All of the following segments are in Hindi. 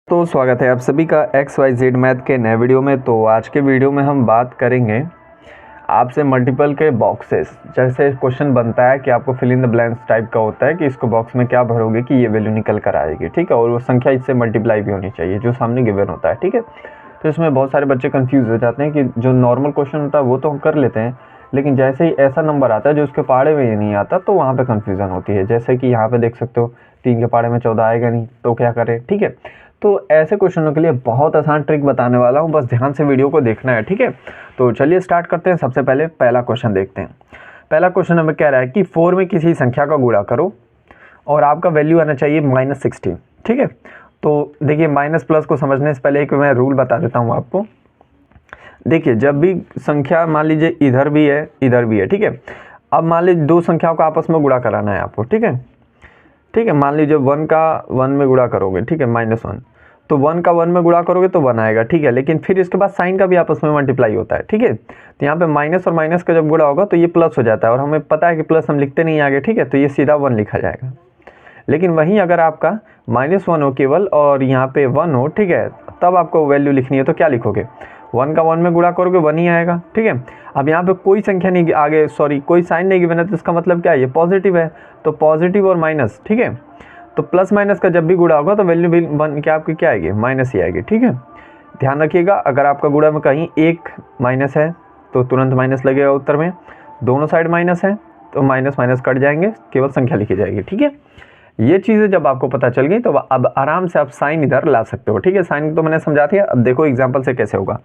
तो स्वागत है आप सभी का XYZ मैथ के नए वीडियो में। तो आज के वीडियो में हम बात करेंगे आपसे मल्टीपल के बॉक्सेस। जैसे क्वेश्चन बनता है कि आपको fill in the blanks type का होता है कि इसको बॉक्स में क्या भरोगे कि ये वैल्यू निकल कर आएगी, ठीक है। और वो संख्या इससे मल्टीप्लाई भी होनी चाहिए जो सामने गिवन होता है, ठीक है। तो इसमें बहुत सारे बच्चे कंफ्यूज हो जाते हैं कि जो नॉर्मल क्वेश्चन होता है वो तो हम कर लेते हैं, लेकिन जैसे ही ऐसा नंबर आता है जो उसके पहाड़े में ये नहीं आता तो वहाँ पे कन्फ्यूज़न होती है। जैसे कि यहाँ पे देख सकते हो 3 के पहाड़े में 14 आएगा नहीं तो क्या करें, ठीक है। तो ऐसे क्वेश्चनों के लिए बहुत आसान ट्रिक बताने वाला हूँ, बस ध्यान से वीडियो को देखना है, ठीक है। तो चलिए स्टार्ट करते हैं। सबसे पहले पहला क्वेश्चन देखते हैं। पहला क्वेश्चन हमें कह रहा है कि 4 में किसी संख्या का गुणा करो और आपका वैल्यू आना चाहिए -16, ठीक है। तो देखिए माइनस प्लस को समझने से पहले एक मैं रूल बता देता हूँ आपको। देखिए जब भी संख्या मान लीजिए इधर भी है इधर भी है, ठीक है। अब मान लीजिए दो संख्याओं को आपस में गुणा कराना है आपको, ठीक है। ठीक है, मान लीजिए 1 का 1 में गुणा करोगे, ठीक है, -1, तो 1 का 1 में गुणा करोगे तो 1 आएगा, ठीक है। लेकिन फिर इसके बाद साइन का भी आपस में मल्टीप्लाई होता है, ठीक है। तो यहाँ पे माइनस और माइनस का जब गुणा होगा तो ये प्लस हो जाता है, और हमें पता है कि प्लस हम लिखते नहीं आगे, ठीक है। तो ये सीधा 1 लिखा जाएगा। लेकिन वहीं अगर आपका -1 हो केवल और यहाँ पे 1 हो, ठीक है, तब आपको वैल्यू लिखनी है तो क्या लिखोगे? 1 का 1 में गुणा करोगे 1 ही आएगा, ठीक है। अब यहाँ पे कोई संख्या नहीं आगे, सॉरी कोई साइन नहीं गिवन है, तो इसका मतलब क्या है? ये पॉजिटिव है, तो पॉजिटिव और माइनस, ठीक है। तो प्लस माइनस का जब भी गुणा होगा तो वैल्यू भी बन के आपकी क्या आएगी? माइनस ही आएगी, ठीक है। ध्यान रखिएगा, अगर आपका गुणा में कहीं एक माइनस है तो तुरंत माइनस लगेगा उत्तर में, दोनों साइड माइनस है तो माइनस माइनस कट जाएंगे, केवल संख्या लिखी जाएगी, ठीक है। ये चीज़ें जब आपको पता चल गई तो अब आराम से आप साइन इधर ला सकते हो, ठीक है। साइन तो मैंने समझा दिया, अब देखो एग्जाम्पल से कैसे होगा।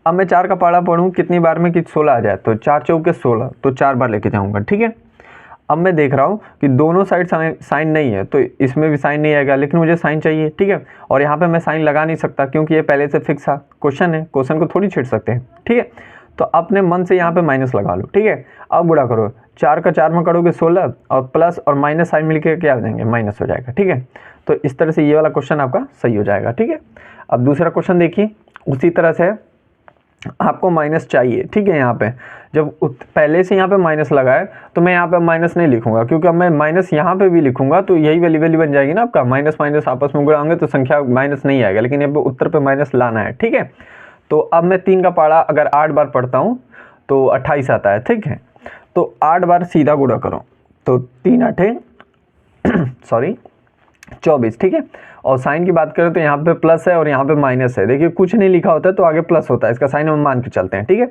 अब मैं 4 का पहाड़ा पढ़ूँ कितनी बार में कि 16 आ जाए, तो 4 चौके 16, तो 4 बार लेके जाऊँगा, ठीक है। अब मैं देख रहा हूँ कि दोनों साइड साइन नहीं है, तो इसमें भी साइन नहीं आएगा, लेकिन मुझे साइन चाहिए, ठीक है। और यहाँ पे मैं साइन लगा नहीं सकता क्योंकि ये पहले से फिक्स था, क्वेश्चन है, क्वेश्चन को थोड़ी छेड़ सकते हैं, ठीक है। तो अपने मन से यहाँ पे माइनस लगा लो, ठीक है। अब गुणा करो, 4 का 4 में करोगे 16 और प्लस और माइनस साइन मिलकर क्या हो जाएंगे? माइनस हो जाएगा, ठीक है। तो इस तरह से ये वाला क्वेश्चन आपका सही हो जाएगा, ठीक है। अब दूसरा क्वेश्चन देखिए, उसी तरह से आपको माइनस चाहिए, ठीक है। यहाँ पे जब पहले से यहाँ पे माइनस लगा है तो मैं यहाँ पे माइनस नहीं लिखूंगा, क्योंकि अब मैं माइनस यहाँ पे भी लिखूंगा तो यही वैल्यू बन जाएगी ना आपका। माइनस माइनस आपस में गुणा होंगे तो संख्या माइनस नहीं आएगा, लेकिन यहाँ पे उत्तर पे माइनस लाना है, ठीक है। तो अब मैं 3 का पहाड़ा अगर 8 बार पढ़ता हूँ तो 28 आता है, ठीक है। तो 8 बार सीधा गुणा करो, तो 3 8 सॉरी 24, ठीक है। और साइन की बात करें तो यहाँ पे प्लस है और यहाँ पे माइनस है। देखिए कुछ नहीं लिखा होता है तो आगे प्लस होता है, इसका साइन हम मान के चलते हैं, ठीक है।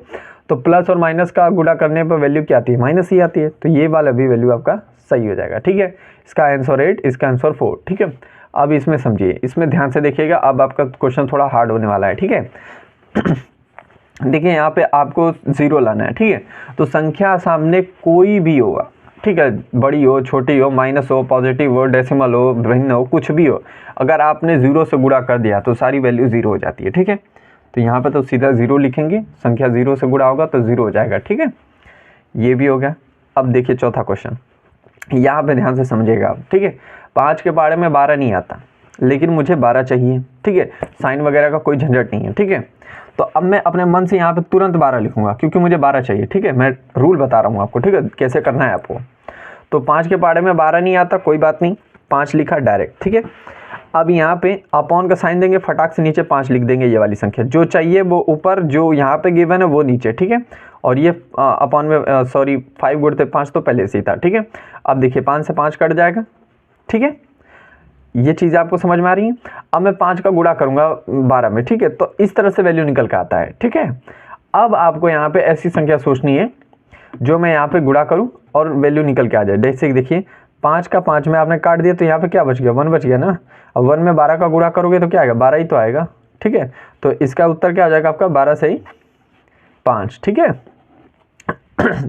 तो प्लस और माइनस का गुणा करने पर वैल्यू क्या आती है? माइनस ही आती है। तो ये वाला भी वैल्यू आपका सही हो जाएगा, ठीक है। इसका आंसर 8, इसका आंसर 4, ठीक है। अब इसमें समझिए, इसमें ध्यान से देखिएगा, अब आपका क्वेश्चन थोड़ा हार्ड होने वाला है, ठीक है। देखिए यहाँ पे आपको 0 लाना है, ठीक है। तो संख्या सामने कोई भी होगा, ठीक है, बड़ी हो छोटी हो, माइनस हो पॉजिटिव हो डेसिमल हो भिन्न हो कुछ भी हो, अगर आपने 0 से गुणा कर दिया तो सारी वैल्यू 0 हो जाती है, ठीक है। तो यहाँ पे तो सीधा 0 लिखेंगे, संख्या 0 से गुणा होगा तो 0 हो जाएगा, ठीक है। ये भी हो गया। अब देखिए चौथा क्वेश्चन, यहाँ पे ध्यान से समझिएगा आप, ठीक है। 5 के बारे में 12 नहीं आता, लेकिन मुझे 12 चाहिए, ठीक है। साइन वगैरह का कोई झंझट नहीं है, ठीक है। तो अब मैं अपने मन से यहाँ पे तुरंत 12 लिखूंगा क्योंकि मुझे 12 चाहिए, ठीक है। मैं रूल बता रहा हूँ आपको, ठीक है, कैसे करना है आपको। तो 5 के पहाड़े में 12 नहीं आता, कोई बात नहीं, 5 लिखा डायरेक्ट, ठीक है। अब यहाँ पे अपॉन का साइन देंगे, फटाक से नीचे 5 लिख देंगे, ये वाली संख्या जो चाहिए वो ऊपर, जो यहाँ पे गिवन है वो नीचे, ठीक है। और ये अपॉन में सॉरी 5 गुणते 5 तो पहले से ही था, ठीक है। अब देखिए 5 से 5 कट जाएगा, ठीक है। ये चीज़ आपको समझ में आ रही है। अब मैं 5 का गुणा करूंगा 12 में, ठीक है। तो इस तरह से वैल्यू निकल के आता है, ठीक है। अब आपको यहाँ पे ऐसी संख्या सोचनी है जो मैं यहाँ पे गुणा करूँ और वैल्यू निकल के आ जाए। जैसे देखिए 5 का 5 में आपने काट दिया तो यहाँ पे क्या बच गया? 1 बच गया ना। अब 1 में 12 का गुणा करोगे तो क्या आएगा? 12 ही तो आएगा, ठीक है। तो इसका उत्तर क्या आ जाएगा आपका? 12 से ही 5, ठीक है।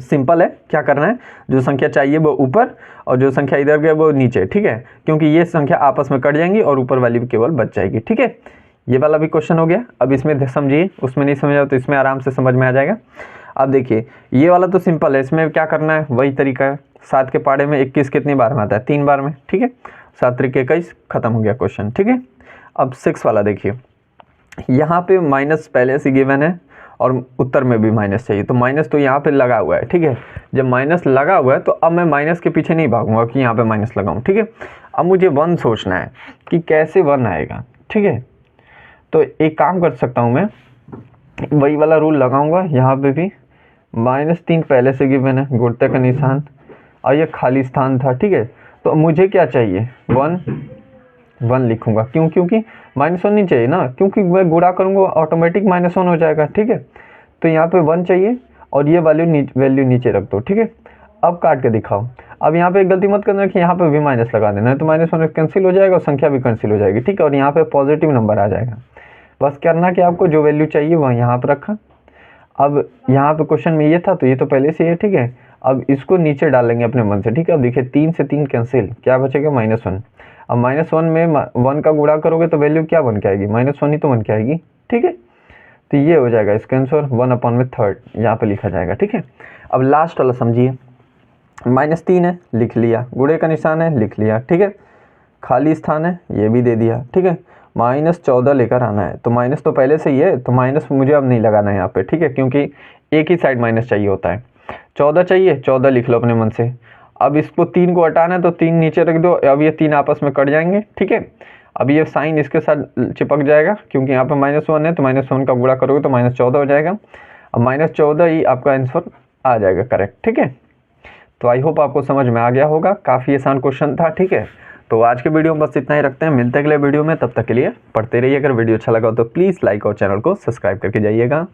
सिंपल है, क्या करना है, जो संख्या चाहिए वो ऊपर और जो संख्या इधर गए वो नीचे, ठीक है। क्योंकि ये संख्या आपस में कट जाएंगी और ऊपर वाली भी केवल बच जाएगी, ठीक है। ये वाला भी क्वेश्चन हो गया। अब इसमें समझिए, उसमें नहीं समझा तो इसमें आराम से समझ में आ जाएगा। अब देखिए ये वाला तो सिंपल है, इसमें क्या करना है वही तरीका है। 7 के पहाड़े में 21 कितनी बार में आता है? 3 बार में, ठीक है। 7 त्रिक 21, खत्म हो गया क्वेश्चन, ठीक है। अब 6 वाला देखिए, यहाँ पे माइनस पहले से गिवन है और उत्तर में भी माइनस चाहिए, तो माइनस तो यहाँ पे लगा हुआ है, ठीक है। जब माइनस लगा हुआ है तो अब मैं माइनस के पीछे नहीं भागूंगा कि यहाँ पे माइनस लगाऊं, ठीक है। अब मुझे 1 सोचना है कि कैसे 1 आएगा, ठीक है। तो एक काम कर सकता हूँ मैं, वही वाला रूल लगाऊंगा यहाँ पे भी, -3 पहले से गिवन है, गुणित का निशान और ये खाली स्थान था, ठीक है। तो मुझे क्या चाहिए, 1 लिखूंगा, क्यों, क्योंकि -1 नहीं चाहिए ना, क्योंकि मैं गुणा करूंगा ऑटोमेटिक -1 हो जाएगा, ठीक है। तो यहाँ पे 1 चाहिए और ये वैल्यू नीचे रख दो, ठीक है। अब काट के दिखाओ। अब यहाँ पे एक गलती मत करना कि यहाँ पे भी माइनस लगा देना है, तो -1 कैंसिल हो जाएगा और संख्या भी कैंसिल हो जाएगी, ठीक है। और यहाँ पे पॉजिटिव नंबर आ जाएगा। बस करना कि आपको जो वैल्यू चाहिए वह यहाँ पर रखा। अब यहाँ पे क्वेश्चन में ये था, तो ये तो पहले से है, ठीक है। अब इसको नीचे डालेंगे अपने मन से, ठीक है। अब देखिए 3 से 3 कैंसिल, क्या बचेगा, -1। अब -1 में 1 का गुणा करोगे तो वैल्यू क्या बन के आएगी, -1 ही तो बन के आएगी, ठीक है। तो ये हो जाएगा इसका आंसर 1/3 यहाँ पे लिखा जाएगा, ठीक है। अब लास्ट वाला समझिए, -3 है, लिख लिया, गुणे का निशान है, लिख लिया, ठीक है। खाली स्थान है, ये भी दे दिया, ठीक है। -14 लेकर आना है, तो माइनस तो पहले से ही है, तो माइनस मुझे अब नहीं लगाना है यहाँ पे, ठीक है, क्योंकि एक ही साइड माइनस चाहिए होता है। 14 चाहिए, 14 लिख लो अपने मन से। अब इसको 3 को हटाना है, तो 3 नीचे रख दो, अब ये 3 आपस में कट जाएंगे, ठीक है। अब ये साइन इसके साथ चिपक जाएगा, क्योंकि यहाँ पे -1 है, तो -1 का गुणा करोगे तो -14 हो जाएगा। अब -14 ही आपका आंसर आ जाएगा करेक्ट, ठीक है। तो आई होप आपको समझ में आ गया होगा, काफ़ी आसान क्वेश्चन था, ठीक है। तो आज के वीडियो में बस इतना ही रखते हैं, मिलते हैं अगले वीडियो में, तब तक के लिए पढ़ते रहिए। अगर वीडियो अच्छा लगा तो प्लीज़ लाइक और चैनल को सब्सक्राइब करके जाइएगा।